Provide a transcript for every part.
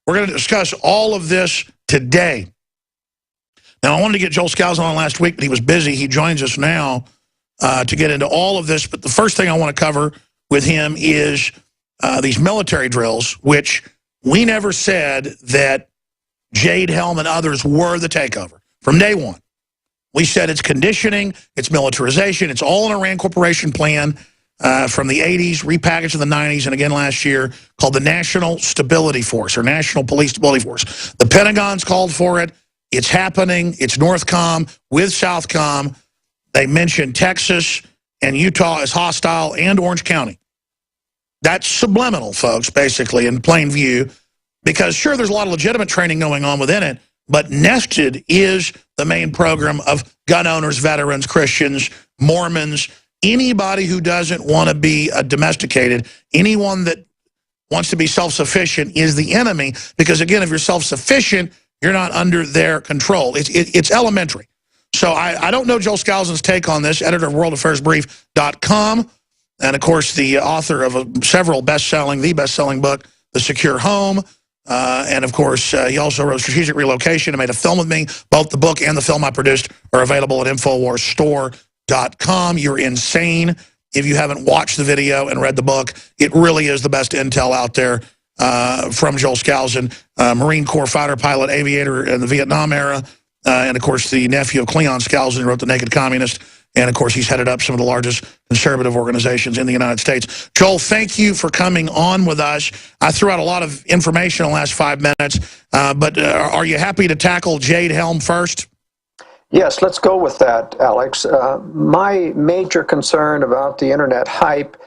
We're going to discuss all of this today. Now, I wanted to get Joel Skousen on last week, but he was busy. He joins us now to get into all of this. But the first thing I want to cover with him is these military drills, which we never said that Jade Helm and others were the takeover from day one. We said it's conditioning, it's militarization, it's all an Iran Corporation plan from the 80s, repackaged in the 90s, and again last year, called the National Stability Force, or National Police Stability Force. The Pentagon's called for it. It's happening. It's Northcom with Southcom. They mentioned Texas and Utah as hostile, and Orange County. That's subliminal, folks, basically, in plain view, because sure, there's a lot of legitimate training going on within it, but nested is the main program of gun owners, veterans, Christians, Mormons, anybody who doesn't want to be domesticated, anyone that wants to be self-sufficient is the enemy, because, again, if you're self-sufficient, you're not under their control. It's elementary. So I don't know Joel Skousen's take on this, editor of worldaffairsbrief.com, and, of course, the author of several the best-selling book, The Secure Home. And, of course, he also wrote Strategic Relocation and made a film with me. Both the book and the film I produced are available at InfoWarsStore.com. You're insane if you haven't watched the video and read the book. It really is the best intel out there from Joel Skousen, Marine Corps fighter pilot, aviator in the Vietnam era, and, of course, the nephew of Cleon Skousen, who wrote The Naked Communist. And, of course, he's headed up some of the largest conservative organizations in the United States. Joel, thank you for coming on with us. I threw out a lot of information in the last 5 minutes, but are you happy to tackle Jade Helm first? Yes, let's go with that, Alex. My major concern about the internet hype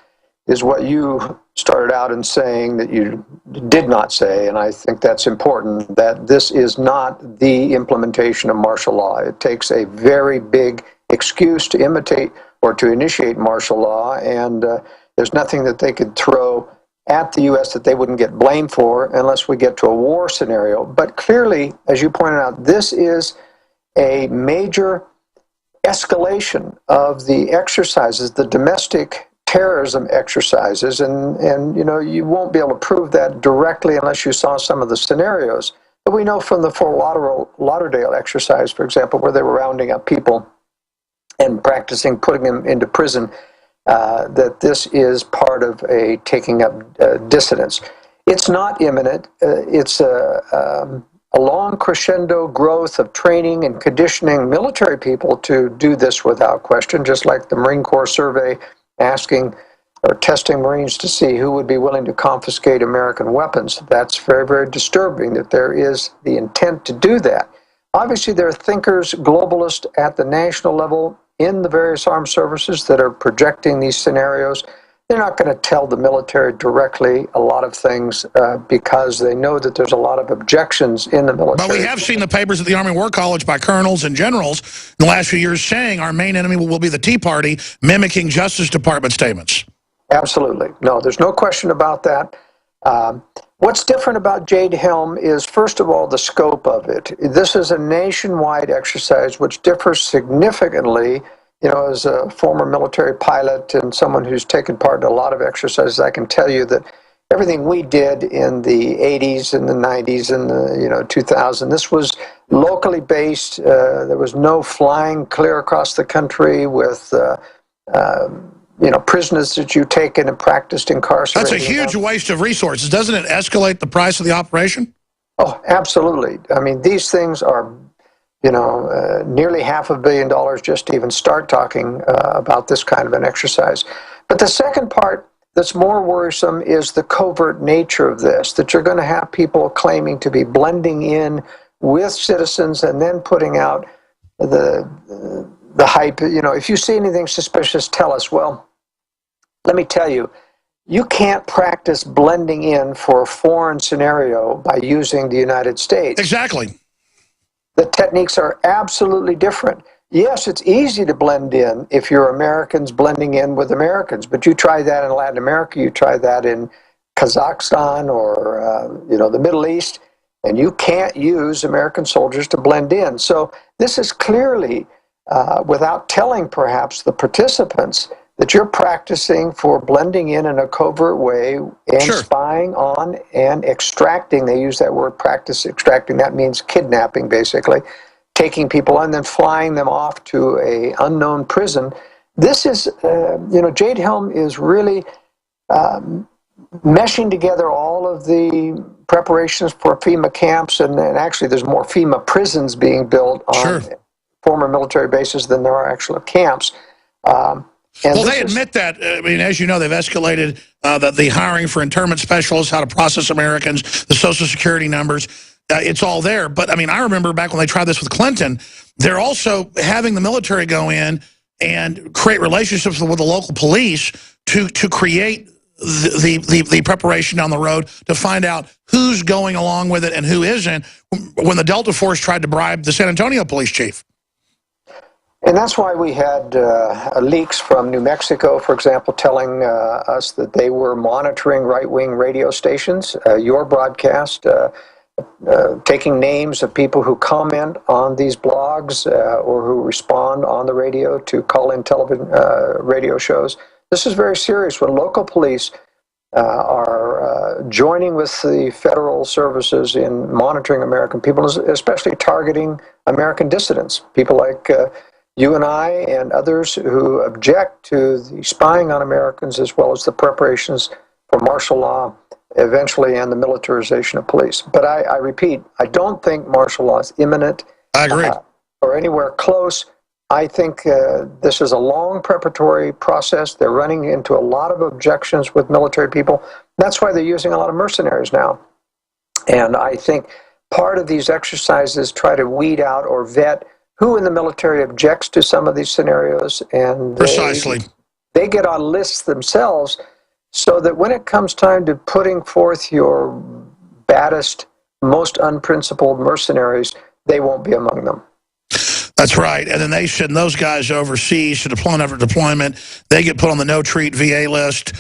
is what you started out in saying that you did not say, and I think that's important, that this is not the implementation of martial law. It takes a very big excuse to imitate or to initiate martial law, and there's nothing that they could throw at the U.S. that they wouldn't get blamed for unless we get to a war scenario. But clearly, as you pointed out, this is a major escalation of the exercises, the domestic terrorism exercises, and you know, you won't be able to prove that directly unless you saw some of the scenarios. But we know from the Fort Lauderdale exercise, for example, where they were rounding up people and practicing putting them into prison, that this is part of a taking up dissidents. It's not imminent. It's a long crescendo growth of training and conditioning military people to do this without question, just like the Marine Corps survey asking or testing Marines to see who would be willing to confiscate American weapons. That's very, very disturbing that there is the intent to do that. Obviously, there are thinkers, globalists at the national level in the various armed services that are projecting these scenarios. They're not going to tell the military directly a lot of things because they know that there's a lot of objections in the military. But we have seen the papers at the Army War College by colonels and generals in the last few years saying our main enemy will be the Tea Party, mimicking Justice Department statements. Absolutely. No, there's no question about that. What's different about Jade Helm is, first of all, the scope of it. This is a nationwide exercise which differs significantly. You know, as a former military pilot and someone who's taken part in a lot of exercises, I can tell you that everything we did in the 80s and the 90s and the 2000, this was locally based. There was no flying clear across the country with prisoners that you taken and practiced incarcerating. That's a huge waste of resources. Doesn't it escalate the price of the operation? Oh, absolutely. I mean, these things are, nearly $500 million just to even start talking about this kind of an exercise. But the second part that's more worrisome is the covert nature of this, that you're going to have people claiming to be blending in with citizens and then putting out the hype. You know, if you see anything suspicious, tell us. Well, let me tell you, you can't practice blending in for a foreign scenario by using the United States. Exactly. The techniques are absolutely different. Yes, it's easy to blend in if you're Americans blending in with Americans, but you try that in Latin America, you try that in Kazakhstan or the Middle East, and you can't use American soldiers to blend in. So this is clearly, without telling perhaps the participants, that you're practicing for blending in a covert way and Sure. spying on and extracting. They use that word, practice extracting. That means kidnapping, basically, taking people and then flying them off to a unknown prison. This is, Jade Helm is really meshing together all of the preparations for FEMA camps, and actually there's more FEMA prisons being built on former military bases than there are actual camps. Well, they admit that. I mean, as you know, they've escalated the hiring for internment specialists, how to process Americans, the Social Security numbers. It's all there. But, I mean, I remember back when they tried this with Clinton, they're also having the military go in and create relationships with the local police to create the preparation down the road to find out who's going along with it and who isn't, when the Delta Force tried to bribe the San Antonio police chief. And that's why we had leaks from New Mexico, for example, telling us that they were monitoring right-wing radio stations, your broadcast, taking names of people who comment on these blogs or who respond on the radio to call-in television radio shows. This is very serious when local police are joining with the federal services in monitoring American people, especially targeting American dissidents, people like you and I and others who object to the spying on Americans as well as the preparations for martial law eventually and the militarization of police. But I repeat, I don't think martial law is imminent. I agree. Or anywhere close. I think this is a long preparatory process. They're running into a lot of objections with military people. That's why they're using a lot of mercenaries now. And I think part of these exercises try to weed out or vet who in the military objects to some of these scenarios. And precisely. They get on lists themselves so that when it comes time to putting forth your baddest, most unprincipled mercenaries, they won't be among them. That's right. And then they send those guys overseas to deployment after deployment. They get put on the no-treat VA list.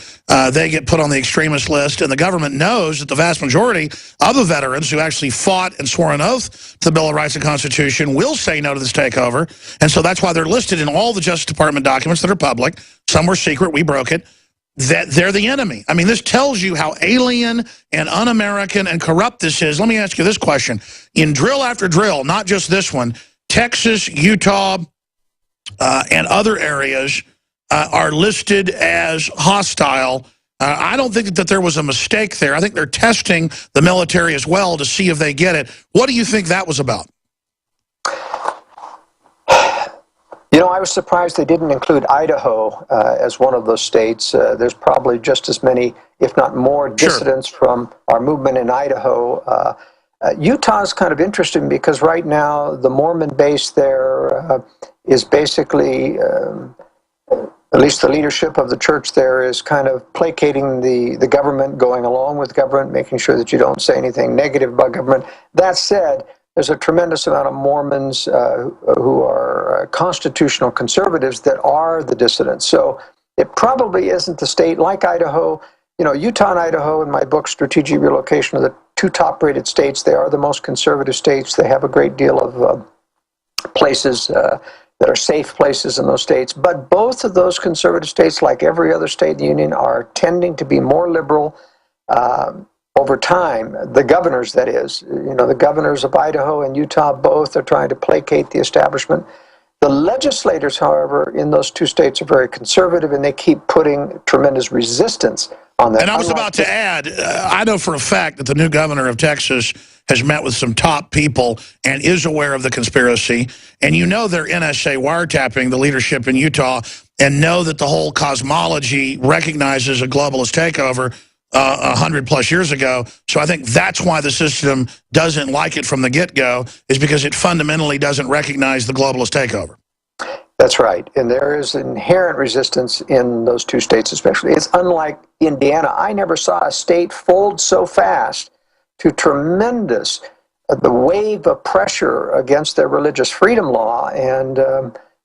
They get put on the extremist list. And the government knows that the vast majority of the veterans who actually fought and swore an oath to the Bill of Rights and Constitution will say no to this takeover. And so that's why they're listed in all the Justice Department documents that are public. Some were secret. We broke it. That they're the enemy. I mean, this tells you how alien and un-American and corrupt this is. Let me ask you this question. In drill after drill, not just this one, Texas, Utah, and other areas are listed as hostile. I don't think that there was a mistake there. I think they're testing the military as well to see if they get it. What do you think that was about? You know, I was surprised they didn't include Idaho as one of those states. There's probably just as many, if not more, dissidents from our movement in Idaho. Utah is kind of interesting because right now the Mormon base there is basically, at least the leadership of the church there is kind of placating the government, going along with government, making sure that you don't say anything negative about government. That said, there's a tremendous amount of Mormons who are constitutional conservatives that are the dissidents. So it probably isn't the state like Idaho. You know, Utah and Idaho, in my book, Strategic Relocation, are the two top-rated states. They are the most conservative states. They have a great deal of places that are safe places in those states. But both of those conservative states, like every other state in the Union, are tending to be more liberal over time. The governors, that is. You know, the governors of Idaho and Utah both are trying to placate the establishment. The legislators, however, in those two states are very conservative, and they keep putting tremendous resistance on that. And I was about to add, I know for a fact that the new governor of Texas has met with some top people and is aware of the conspiracy. And you know they're NSA wiretapping the leadership in Utah and know that the whole cosmology recognizes a globalist takeover 100+ years ago. So I think that's why the system doesn't like it from the get-go, is because it fundamentally doesn't recognize the globalist takeover. That's right. And there is inherent resistance in those two states especially. It's unlike Indiana. I never saw a state fold so fast to tremendous, the wave of pressure against their religious freedom law. And,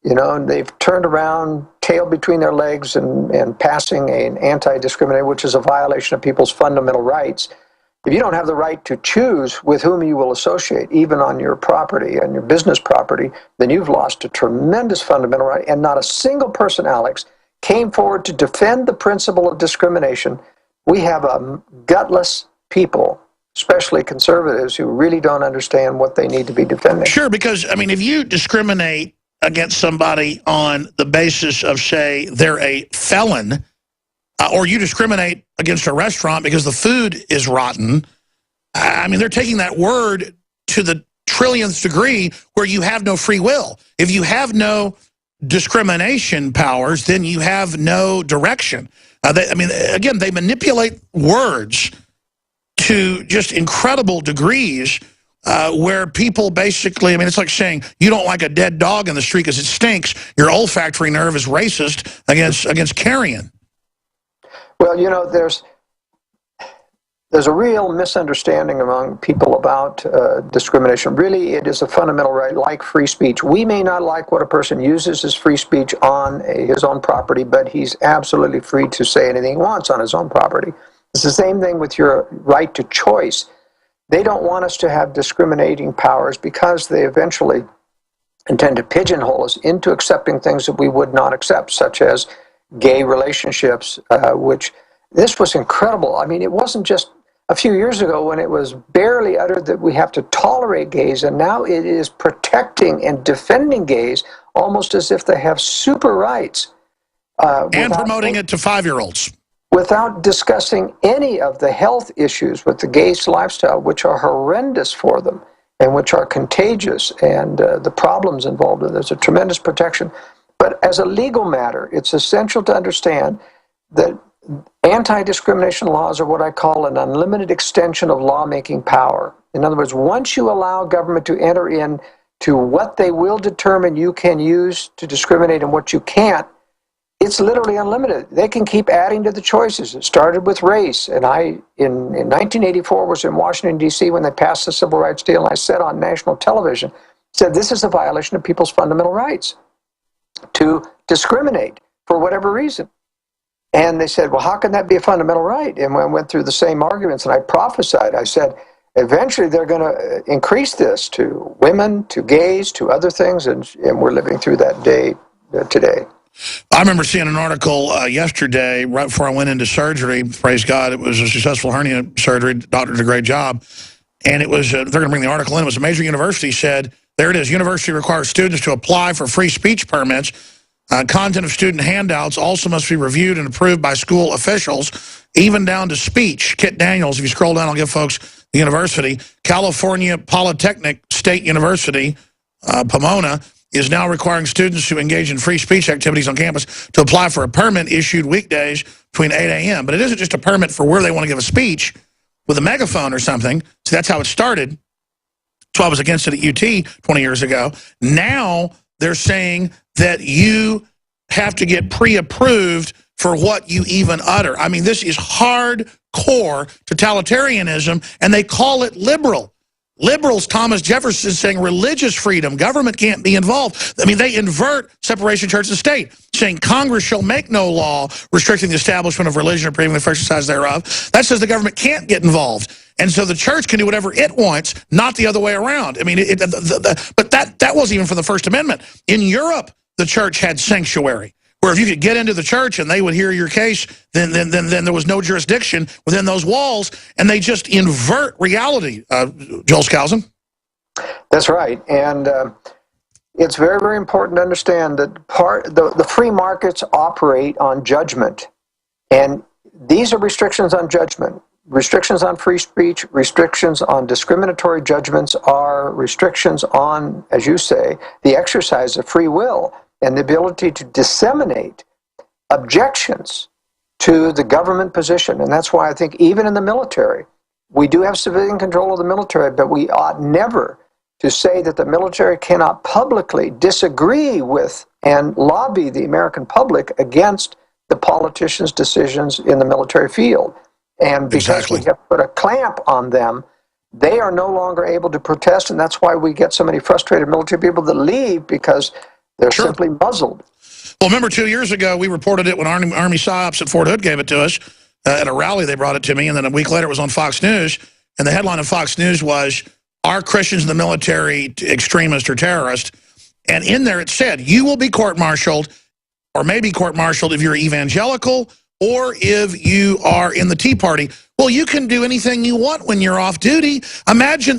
you know, they've turned around, tail between their legs, and passing an anti-discrimination, which is a violation of people's fundamental rights. If you don't have the right to choose with whom you will associate, even on your property and your business property, then you've lost a tremendous fundamental right. And not a single person, Alex, came forward to defend the principle of discrimination, we have a gutless people, especially conservatives, who really don't understand what they need to be defending. Sure, because, I mean, if you discriminate against somebody on the basis of, say, they're a felon, or you discriminate against a restaurant because the food is rotten, I mean, they're taking that word to the trillionth degree where you have no free will. If you have no discrimination powers, then you have no direction. I mean, again, they manipulate words to just incredible degrees where people basically, I mean, it's like saying you don't like a dead dog in the street because it stinks. Your olfactory nerve is racist against carrion. Well, you know, there's a real misunderstanding among people about discrimination. Really, it is a fundamental right, like free speech. We may not like what a person uses as free speech on his own property, but he's absolutely free to say anything he wants on his own property. It's the same thing with your right to choice. They don't want us to have discriminating powers because they eventually intend to pigeonhole us into accepting things that we would not accept, such as gay relationships, which this was incredible. I mean, it wasn't just a few years ago when it was barely uttered that we have to tolerate gays, and now it is protecting and defending gays almost as if they have super rights. And promoting it to 5-year-olds. Without discussing any of the health issues with the gay's lifestyle, which are horrendous for them and which are contagious, and the problems involved in it. There's a tremendous protection. But as a legal matter, it's essential to understand that anti-discrimination laws are what I call an unlimited extension of lawmaking power. In other words, once you allow government to enter into what they will determine you can use to discriminate and what you can't, it's literally unlimited. They can keep adding to the choices. It started with race, and in 1984 was in Washington, D.C. when they passed the Civil Rights Deal, and I said on national television, said this is a violation of people's fundamental rights to discriminate for whatever reason. And they said, well, how can that be a fundamental right? And when I went through the same arguments and I prophesied, I said, eventually they're going to increase this to women, to gays, to other things, and we're living through that day today. I remember seeing an article yesterday, right before I went into surgery. Praise God, it was a successful hernia surgery. The doctor did a great job. And it was, they're going to bring the article in. It was a major university said, there it is, university requires students to apply for free speech permits. Content of student handouts also must be reviewed and approved by school officials, even down to speech. Kit Daniels, if you scroll down, I'll give folks the university. California Polytechnic State University, Pomona, is now requiring students who engage in free speech activities on campus to apply for a permit issued weekdays between 8 a.m. But it isn't just a permit for where they want to give a speech with a megaphone or something. So that's how it started. So I was against it at UT 20 years ago. Now they're saying that you have to get pre-approved for what you even utter. I mean, this is hardcore totalitarianism, and they call it liberal. Liberals, Thomas Jefferson is saying religious freedom, government can't be involved. I mean, they invert separation of church and state, saying Congress shall make no law restricting the establishment of religion or prohibiting the free exercise thereof. That says the government can't get involved. And so the church can do whatever it wants, not the other way around. I mean, but that wasn't even for the First Amendment. In Europe, the church had sanctuary, where if you could get into the church and they would hear your case, then there was no jurisdiction within those walls, and they just invert reality. Joel Skousen? That's right, and it's very, very important to understand that the free markets operate on judgment, and these are restrictions on judgment. Restrictions on free speech, restrictions on discriminatory judgments are restrictions on, as you say, the exercise of free will and the ability to disseminate objections to the government position. And that's why I think even in the military, we do have civilian control of the military, but we ought never to say that the military cannot publicly disagree with and lobby the American public against the politicians' decisions in the military field. And because we have put a clamp on them, they are no longer able to protest, and that's why we get so many frustrated military people that leave, because they're simply muzzled. Well, remember 2 years ago, we reported it when Army PSYOPs at Fort Hood gave it to us. At a rally, they brought it to me, and then a week later it was on Fox News. And the headline of Fox News was, "Are Christians in the military extremists or terrorists?" And in there it said, you will be court-martialed or maybe court-martialed if you're evangelical or if you are in the Tea Party. Well, you can do anything you want when you're off duty. Imagine